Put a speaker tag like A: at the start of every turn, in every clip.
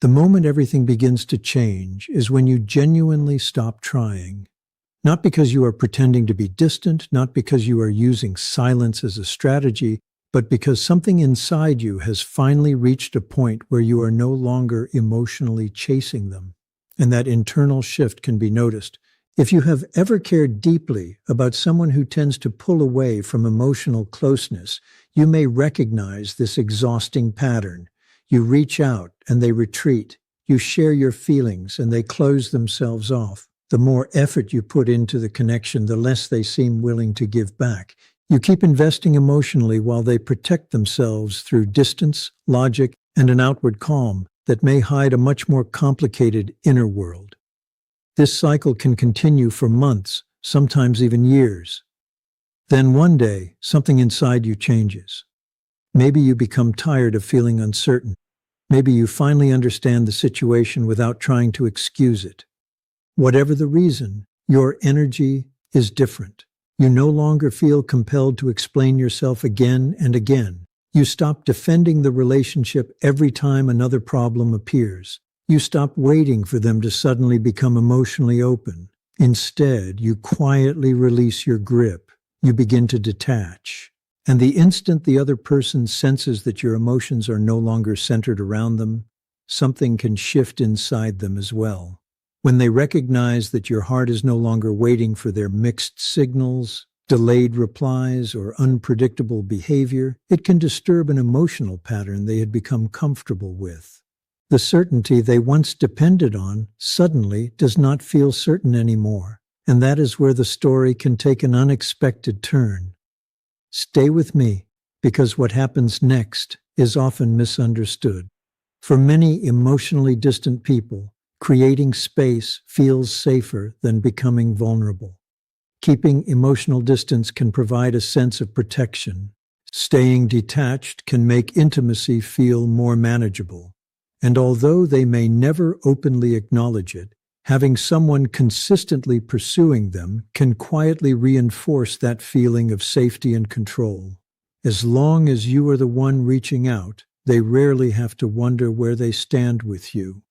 A: The moment everything begins to change is when you genuinely stop trying. Not because you are pretending to be distant, not because you are using silence as a strategy, but because something inside you has finally reached a point where you are no longer emotionally chasing them. And that internal shift can be noticed. If you have ever cared deeply about someone who tends to pull away from emotional closeness, you may recognize this exhausting pattern. You reach out and they retreat. You share your feelings and they close themselves off. The more effort you put into the connection, the less they seem willing to give back. You keep investing emotionally while they protect themselves through distance, logic, and an outward calm that may hide a much more complicated inner world. This cycle can continue for months, sometimes even years. Then one day, something inside you changes. Maybe you become tired of feeling uncertain. Maybe you finally understand the situation without trying to excuse it. Whatever the reason, your energy is different. You no longer feel compelled to explain yourself again and again. You stop defending the relationship every time another problem appears. You stop waiting for them to suddenly become emotionally open. Instead, you quietly release your grip. You begin to detach. And the instant the other person senses that your emotions are no longer centered around them, something can shift inside them as well. When they recognize that your heart is no longer waiting for their mixed signals, delayed replies, or unpredictable behavior, it can disturb an emotional pattern they had become comfortable with. The certainty they once depended on suddenly does not feel certain anymore, and that is where the story can take an unexpected turn. Stay with me, because what happens next is often misunderstood. For many emotionally distant people, creating space feels safer than becoming vulnerable. Keeping emotional distance can provide a sense of protection. Staying detached can make intimacy feel more manageable. And although they may never openly acknowledge it, having someone consistently pursuing them can quietly reinforce that feeling of safety and control. As long as you are the one reaching out, they rarely have to wonder where they stand with you.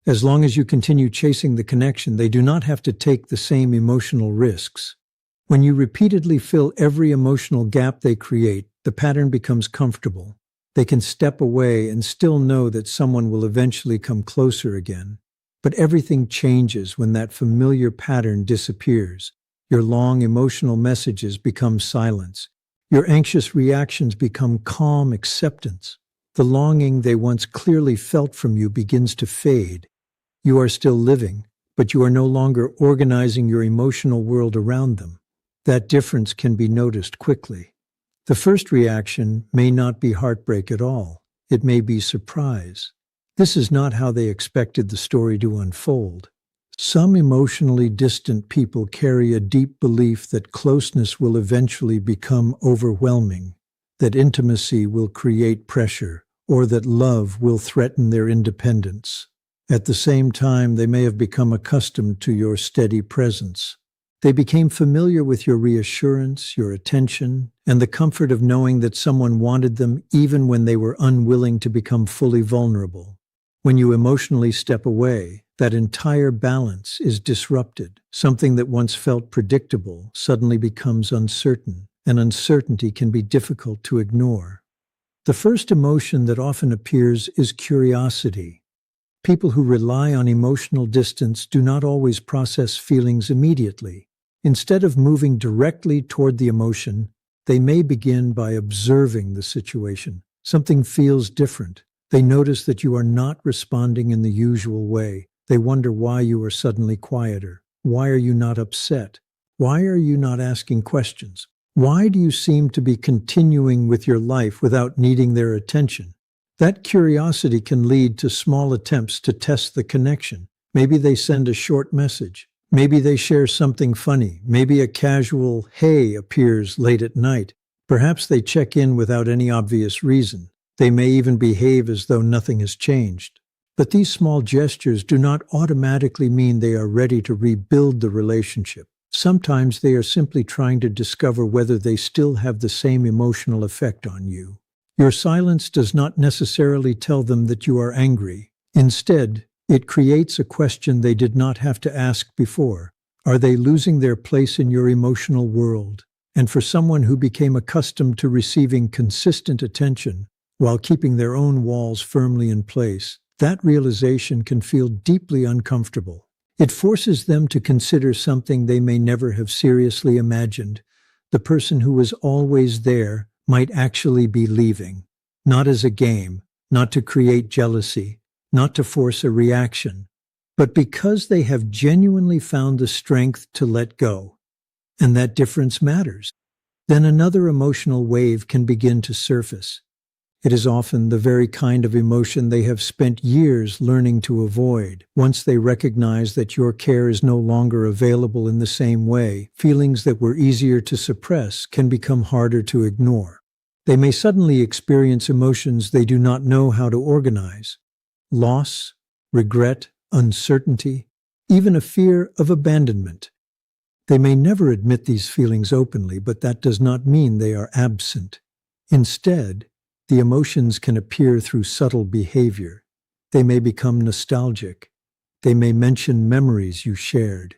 A: As long as you continue chasing the connection, they do not have to take the same emotional risks. When you repeatedly fill every emotional gap they create, the pattern becomes comfortable. They can step away and still know that someone will eventually come closer again. But everything changes when that familiar pattern disappears. Your long emotional messages become silence. Your anxious reactions become calm acceptance. The longing they once clearly felt from you begins to fade. You are still living, but you are no longer organizing your emotional world around them. That difference can be noticed quickly. The first reaction may not be heartbreak at all. It may be surprise. This is not how they expected the story to unfold. Some emotionally distant people carry a deep belief that closeness will eventually become overwhelming, that intimacy will create pressure, or that love will threaten their independence. At the same time, they may have become accustomed to your steady presence. They became familiar with your reassurance, your attention, and the comfort of knowing that someone wanted them even when they were unwilling to become fully vulnerable. When you emotionally step away, that entire balance is disrupted. Something that once felt predictable suddenly becomes uncertain, and uncertainty can be difficult to ignore. The first emotion that often appears is curiosity. People who rely on emotional distance do not always process feelings immediately. Instead of moving directly toward the emotion, they may begin by observing the situation. Something feels different. They notice that you are not responding in the usual way. They wonder why you are suddenly quieter. Why are you not upset? Why are you not asking questions? Why do you seem to be continuing with your life without needing their attention? That curiosity can lead to small attempts to test the connection. Maybe they send a short message. Maybe they share something funny. Maybe a casual "hey" appears late at night. Perhaps they check in without any obvious reason. They may even behave as though nothing has changed. But these small gestures do not automatically mean they are ready to rebuild the relationship. Sometimes they are simply trying to discover whether they still have the same emotional effect on you. Your silence does not necessarily tell them that you are angry. Instead, it creates a question they did not have to ask before. Are they losing their place in your emotional world? And for someone who became accustomed to receiving consistent attention while keeping their own walls firmly in place, that realization can feel deeply uncomfortable. It forces them to consider something they may never have seriously imagined. The person who was always there might actually be leaving, not as a game, not to create jealousy, not to force a reaction, but because they have genuinely found the strength to let go. And that difference matters. Then another emotional wave can begin to surface. It is often the very kind of emotion they have spent years learning to avoid. Once they recognize that your care is no longer available in the same way, feelings that were easier to suppress can become harder to ignore. They may suddenly experience emotions they do not know how to organize. Loss, regret, uncertainty, even a fear of abandonment. They may never admit these feelings openly, but that does not mean they are absent. Instead, the emotions can appear through subtle behavior. They may become nostalgic. They may mention memories you shared.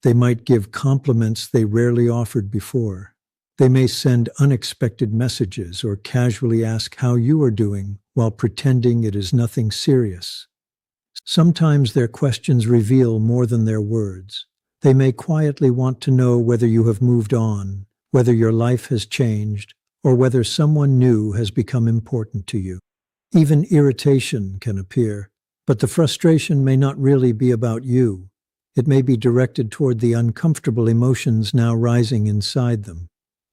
A: They might give compliments they rarely offered before. They may send unexpected messages or casually ask how you are doing while pretending it is nothing serious. Sometimes their questions reveal more than their words. They may quietly want to know whether you have moved on, whether your life has changed, or whether someone new has become important to you. Even irritation can appear, but the frustration may not really be about you. It may be directed toward the uncomfortable emotions now rising inside them.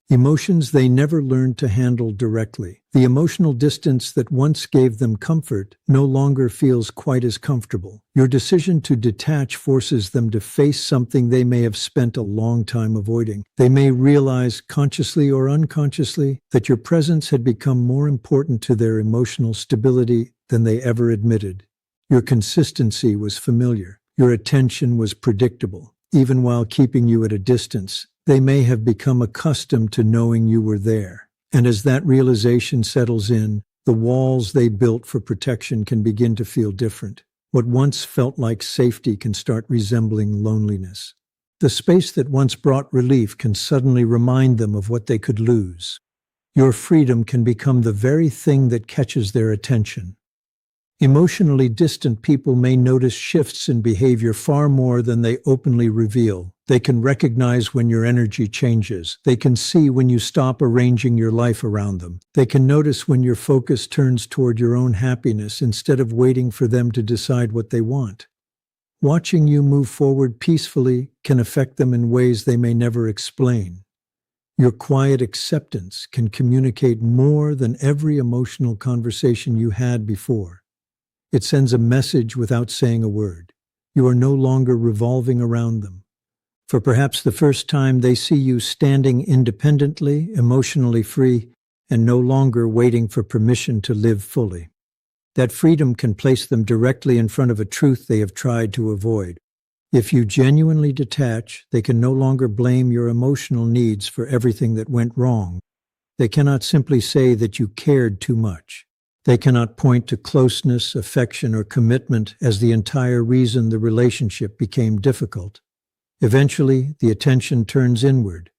A: Emotions they never learned to handle directly. The emotional distance that once gave them comfort no longer feels quite as comfortable. Your decision to detach forces them to face something they may have spent a long time avoiding. They may realize, consciously or unconsciously, that your presence had become more important to their emotional stability than they ever admitted. Your consistency was familiar. Your attention was predictable. Even while keeping you at a distance, they may have become accustomed to knowing you were there. And as that realization settles in, the walls they built for protection can begin to feel different. What once felt like safety can start resembling loneliness. The space that once brought relief can suddenly remind them of what they could lose. Your freedom can become the very thing that catches their attention. Emotionally distant people may notice shifts in behavior far more than they openly reveal. They can recognize when your energy changes. They can see when you stop arranging your life around them. They can notice when your focus turns toward your own happiness instead of waiting for them to decide what they want. Watching you move forward peacefully can affect them in ways they may never explain. Your quiet acceptance can communicate more than every emotional conversation you had before. It sends a message without saying a word. You are no longer revolving around them. For perhaps the first time, they see you standing independently, emotionally free, and no longer waiting for permission to live fully. That freedom can place them directly in front of a truth they have tried to avoid. If you genuinely detach, they can no longer blame your emotional needs for everything that went wrong. They cannot simply say that you cared too much. They cannot point to closeness, affection, or commitment as the entire reason the relationship became difficult. Eventually, the attention turns inward,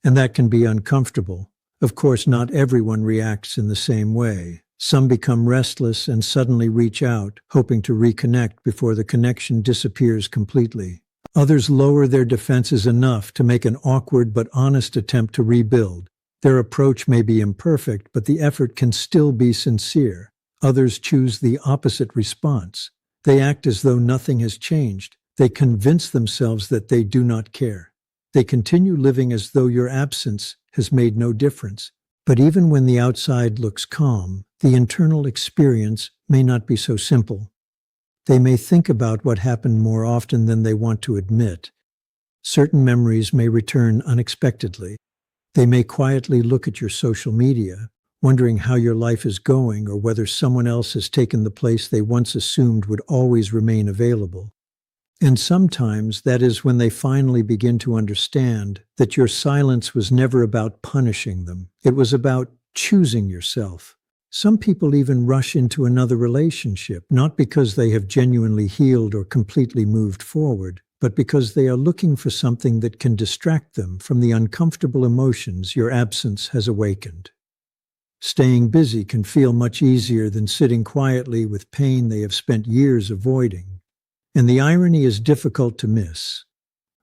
A: and that can be uncomfortable. Of course, not everyone reacts in the same way. Some become restless and suddenly reach out, hoping to reconnect before the connection disappears completely. Others lower their defenses enough to make an awkward but honest attempt to rebuild. Their approach may be imperfect, but the effort can still be sincere. Others choose the opposite response. They act as though nothing has changed. They convince themselves that they do not care. They continue living as though your absence has made no difference. But even when the outside looks calm, the internal experience may not be so simple. They may think about what happened more often than they want to admit. Certain memories may return unexpectedly. They may quietly look at your social media, wondering how your life is going or whether someone else has taken the place they once assumed would always remain available. And sometimes that is when they finally begin to understand that your silence was never about punishing them. It was about choosing yourself. Some people even rush into another relationship, not because they have genuinely healed or completely moved forward, but because they are looking for something that can distract them from the uncomfortable emotions your absence has awakened. Staying busy can feel much easier than sitting quietly with pain they have spent years avoiding. And the irony is difficult to miss.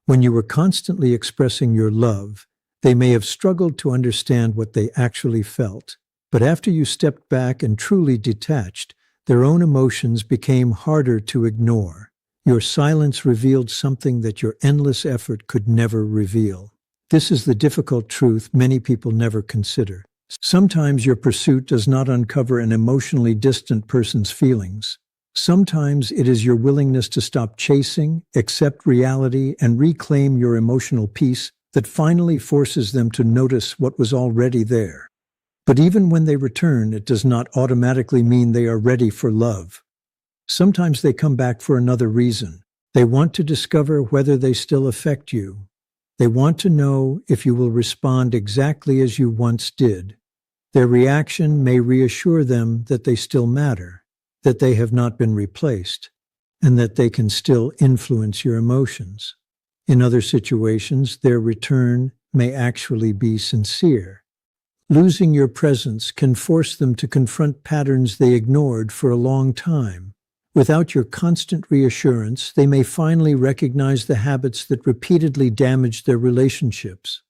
A: When you were constantly expressing your love, they may have struggled to understand what they actually felt. But after you stepped back and truly detached, their own emotions became harder to ignore. Your silence revealed something that your endless effort could never reveal. This is the difficult truth many people never consider. Sometimes your pursuit does not uncover an emotionally distant person's feelings. Sometimes it is your willingness to stop chasing, accept reality, and reclaim your emotional peace that finally forces them to notice what was already there. But even when they return, it does not automatically mean they are ready for love. Sometimes they come back for another reason. They want to discover whether they still affect you. They want to know if you will respond exactly as you once did. Their reaction may reassure them that they still matter, that they have not been replaced, and that they can still influence your emotions. In other situations, their return may actually be sincere. Losing your presence can force them to confront patterns they ignored for a long time. Without your constant reassurance, they may finally recognize the habits that repeatedly damaged their relationships.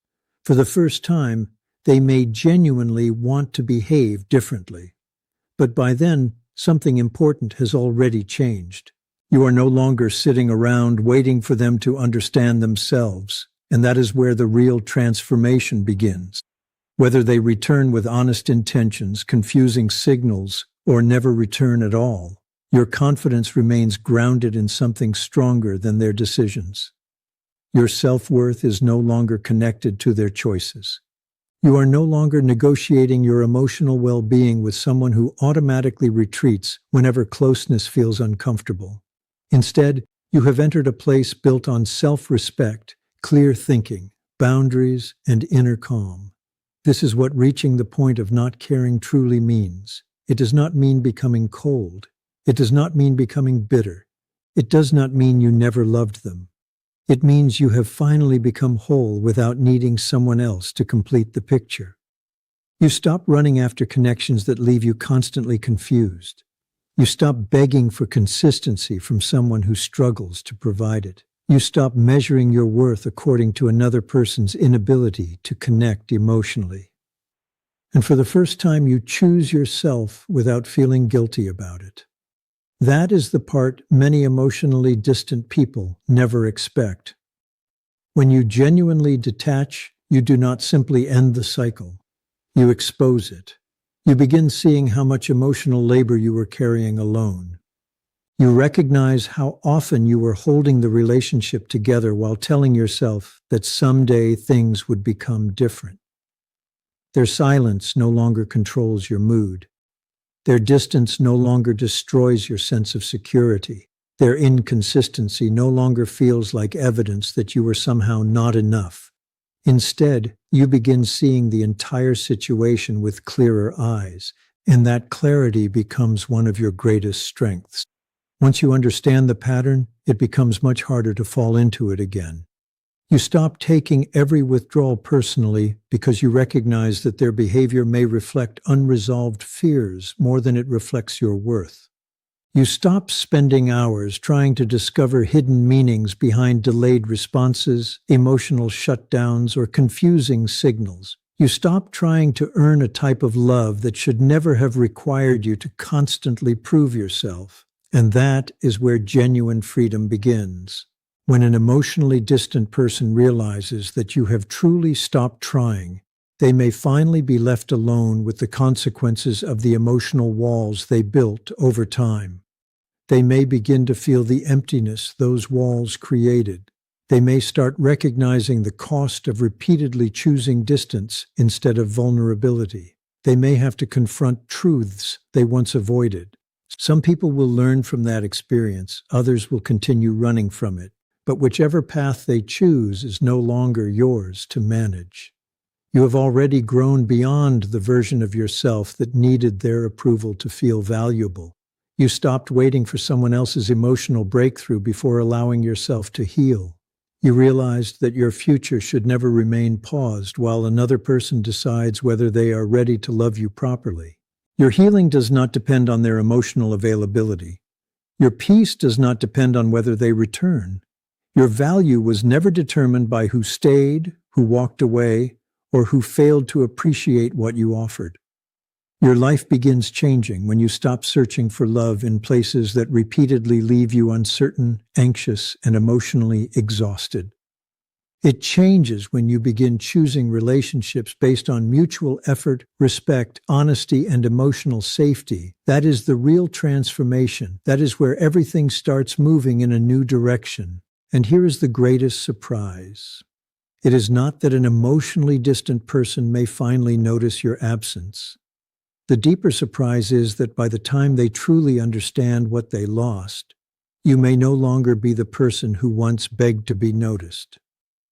A: For the first time, they may genuinely want to behave differently. But by then, something important has already changed. You are no longer sitting around waiting for them to understand themselves, and that is where the real transformation begins. Whether they return with honest intentions, confusing signals, or never return at all, your confidence remains grounded in something stronger than their decisions. Your self-worth is no longer connected to their choices. You are no longer negotiating your emotional well-being with someone who automatically retreats whenever closeness feels uncomfortable. Instead, you have entered a place built on self-respect, clear thinking, boundaries, and inner calm. This is what reaching the point of not caring truly means. It does not mean becoming cold. It does not mean becoming bitter. It does not mean you never loved them. It means you have finally become whole without needing someone else to complete the picture. You stop running after connections that leave you constantly confused. You stop begging for consistency from someone who struggles to provide it. You stop measuring your worth according to another person's inability to connect emotionally. And for the first time, you choose yourself without feeling guilty about it. That is the part many emotionally distant people never expect. When you genuinely detach, you do not simply end the cycle. You expose it. You begin seeing how much emotional labor you were carrying alone. You recognize how often you were holding the relationship together while telling yourself that someday things would become different. Their silence no longer controls your mood. Their distance no longer destroys your sense of security. Their inconsistency no longer feels like evidence that you were somehow not enough. Instead, you begin seeing the entire situation with clearer eyes, and that clarity becomes one of your greatest strengths. Once you understand the pattern, it becomes much harder to fall into it again. You stop taking every withdrawal personally because you recognize that their behavior may reflect unresolved fears more than it reflects your worth. You stop spending hours trying to discover hidden meanings behind delayed responses, emotional shutdowns, or confusing signals. You stop trying to earn a type of love that should never have required you to constantly prove yourself. And that is where genuine freedom begins. When an emotionally distant person realizes that you have truly stopped trying, they may finally be left alone with the consequences of the emotional walls they built over time. They may begin to feel the emptiness those walls created. They may start recognizing the cost of repeatedly choosing distance instead of vulnerability. They may have to confront truths they once avoided. Some people will learn from that experience, others will continue running from it. But whichever path they choose is no longer yours to manage. You have already grown beyond the version of yourself that needed their approval to feel valuable. You stopped waiting for someone else's emotional breakthrough before allowing yourself to heal. You realized that your future should never remain paused while another person decides whether they are ready to love you properly. Your healing does not depend on their emotional availability. Your peace does not depend on whether they return. Your value was never determined by who stayed, who walked away, or who failed to appreciate what you offered. Your life begins changing when you stop searching for love in places that repeatedly leave you uncertain, anxious, and emotionally exhausted. It changes when you begin choosing relationships based on mutual effort, respect, honesty, and emotional safety. That is the real transformation. That is where everything starts moving in a new direction. And here is the greatest surprise. It is not that an emotionally distant person may finally notice your absence. The deeper surprise is that by the time they truly understand what they lost, you may no longer be the person who once begged to be noticed.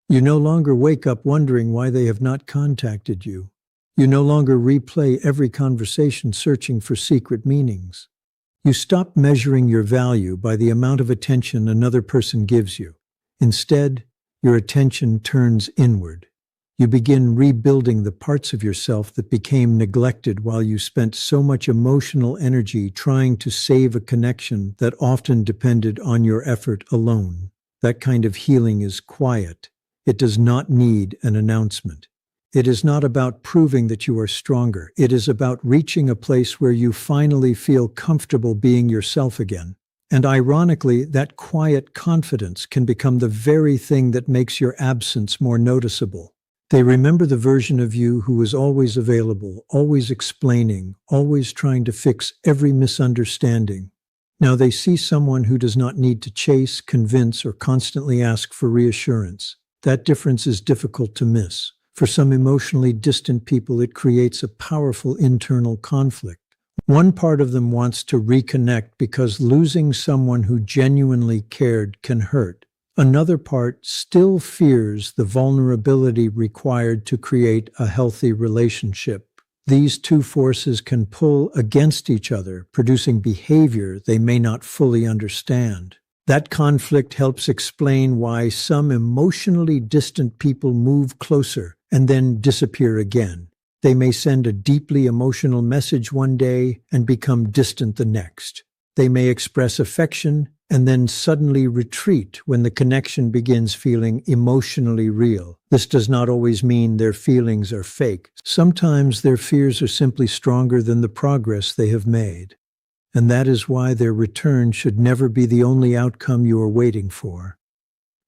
A: You no longer wake up wondering why they have not contacted you. You no longer replay every conversation searching for secret meanings. You stop measuring your value by the amount of attention another person gives you. Instead, your attention turns inward. You begin rebuilding the parts of yourself that became neglected while you spent so much emotional energy trying to save a connection that often depended on your effort alone. That kind of healing is quiet. It does not need an announcement. It is not about proving that you are stronger. It is about reaching a place where you finally feel comfortable being yourself again. And ironically, that quiet confidence can become the very thing that makes your absence more noticeable. They remember the version of you who was always available, always explaining, always trying to fix every misunderstanding. Now they see someone who does not need to chase, convince, or constantly ask for reassurance. That difference is difficult to miss. For some emotionally distant people, it creates a powerful internal conflict. One part of them wants to reconnect because losing someone who genuinely cared can hurt. Another part still fears the vulnerability required to create a healthy relationship. These two forces can pull against each other, producing behavior they may not fully understand. That conflict helps explain why some emotionally distant people move closer and then disappear again. They may send a deeply emotional message one day and become distant the next. They may express affection and then suddenly retreat when the connection begins feeling emotionally real. This does not always mean their feelings are fake. Sometimes their fears are simply stronger than the progress they have made. And that is why their return should never be the only outcome you are waiting for.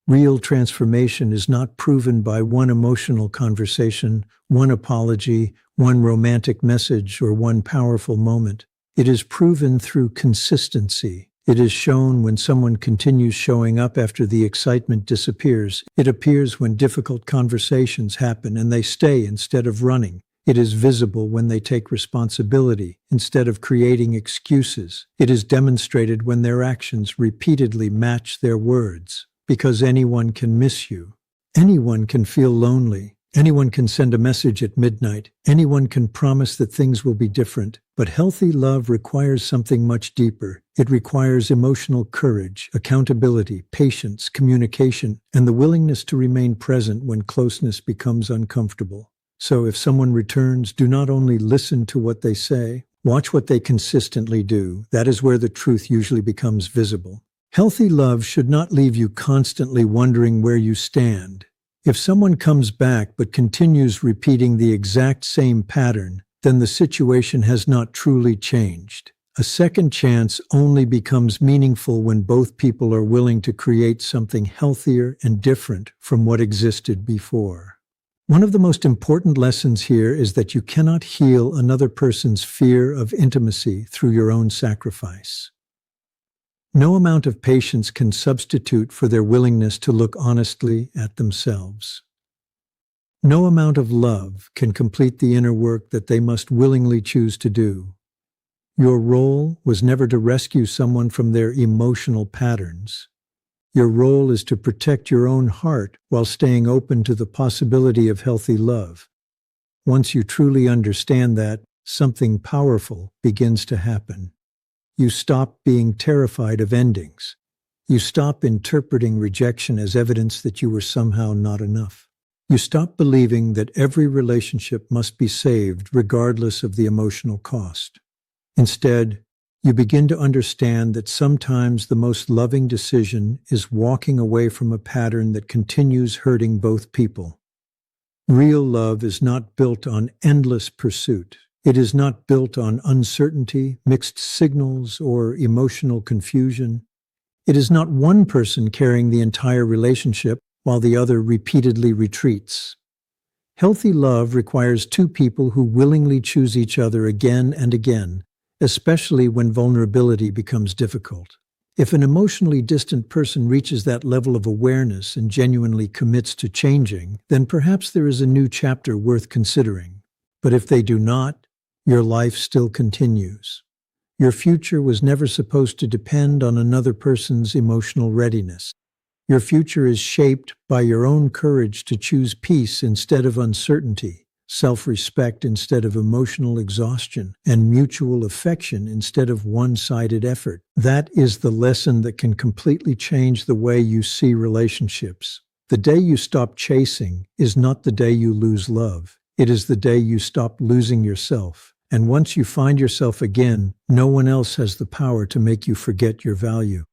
A: Real transformation is not proven by one emotional conversation, one apology, one romantic message, or one powerful moment. It is proven through consistency. It is shown when someone continues showing up after the excitement disappears. It appears when difficult conversations happen and they stay instead of running. It is visible when they take responsibility instead of creating excuses. It is demonstrated when their actions repeatedly match their words. Because anyone can miss you. Anyone can feel lonely. Anyone can send a message at midnight. Anyone can promise that things will be different. But healthy love requires something much deeper. It requires emotional courage, accountability, patience, communication, and the willingness to remain present when closeness becomes uncomfortable. So if someone returns, do not only listen to what they say, watch what they consistently do. That is where the truth usually becomes visible. Healthy love should not leave you constantly wondering where you stand. If someone comes back but continues repeating the exact same pattern, then the situation has not truly changed. A second chance only becomes meaningful when both people are willing to create something healthier and different from what existed before. One of the most important lessons here is that you cannot heal another person's fear of intimacy through your own sacrifice. No amount of patience can substitute for their willingness to look honestly at themselves. No amount of love can complete the inner work that they must willingly choose to do. Your role was never to rescue someone from their emotional patterns. Your role is to protect your own heart while staying open to the possibility of healthy love. Once you truly understand that, something powerful begins to happen. You stop being terrified of endings. You stop interpreting rejection as evidence that you were somehow not enough. You stop believing that every relationship must be saved regardless of the emotional cost. Instead, you begin to understand that sometimes the most loving decision is walking away from a pattern that continues hurting both people. Real love is not built on endless pursuit. It is not built on uncertainty, mixed signals, or emotional confusion. It is not one person carrying the entire relationship while the other repeatedly retreats. Healthy love requires two people who willingly choose each other again and again, especially when vulnerability becomes difficult. If an emotionally distant person reaches that level of awareness and genuinely commits to changing, then perhaps there is a new chapter worth considering. But if they do not, your life still continues. Your future was never supposed to depend on another person's emotional readiness. Your future is shaped by your own courage to choose peace instead of uncertainty, self-respect instead of emotional exhaustion, and mutual affection instead of one-sided effort. That is the lesson that can completely change the way you see relationships. The day you stop chasing is not the day you lose love. It is the day you stop losing yourself. And once you find yourself again, no one else has the power to make you forget your value.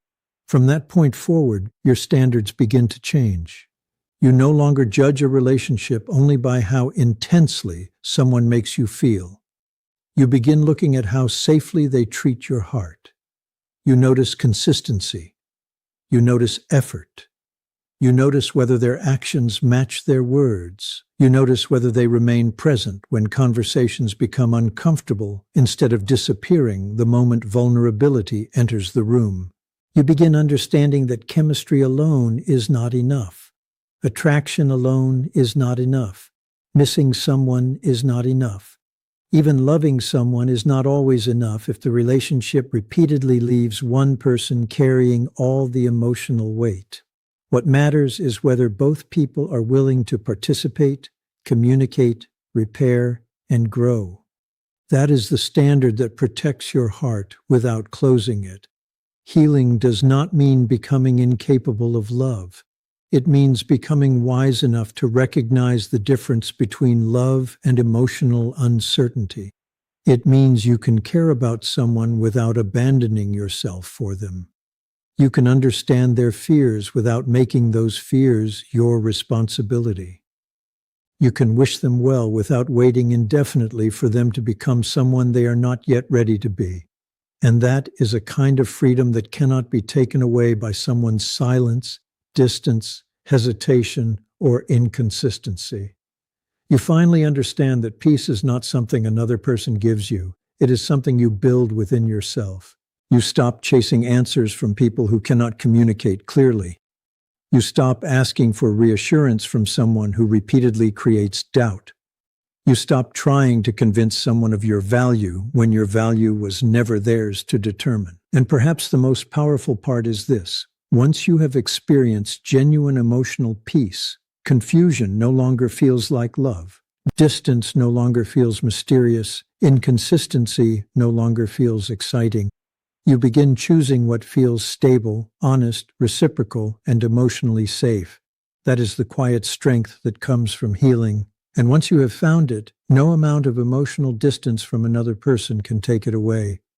A: From that point forward, your standards begin to change. You no longer judge a relationship only by how intensely someone makes you feel. You begin looking at how safely they treat your heart. You notice consistency. You notice effort. You notice whether their actions match their words. You notice whether they remain present when conversations become uncomfortable instead of disappearing the moment vulnerability enters the room. You begin understanding that chemistry alone is not enough. Attraction alone is not enough. Missing someone is not enough. Even loving someone is not always enough if the relationship repeatedly leaves one person carrying all the emotional weight. What matters is whether both people are willing to participate, communicate, repair, and grow. That is the standard that protects your heart without closing it. Healing does not mean becoming incapable of love. It means becoming wise enough to recognize the difference between love and emotional uncertainty. It means you can care about someone without abandoning yourself for them. You can understand their fears without making those fears your responsibility. You can wish them well without waiting indefinitely for them to become someone they are not yet ready to be. And that is a kind of freedom that cannot be taken away by someone's silence, distance, hesitation, or inconsistency. You finally understand that peace is not something another person gives you. It is something you build within yourself. You stop chasing answers from people who cannot communicate clearly. You stop asking for reassurance from someone who repeatedly creates doubt. You stop trying to convince someone of your value when your value was never theirs to determine. And perhaps the most powerful part is this. Once you have experienced genuine emotional peace, confusion no longer feels like love. Distance no longer feels mysterious. Inconsistency no longer feels exciting. You begin choosing what feels stable, honest, reciprocal, and emotionally safe. That is the quiet strength that comes from healing. And once you have found it, no amount of emotional distance from another person can take it away.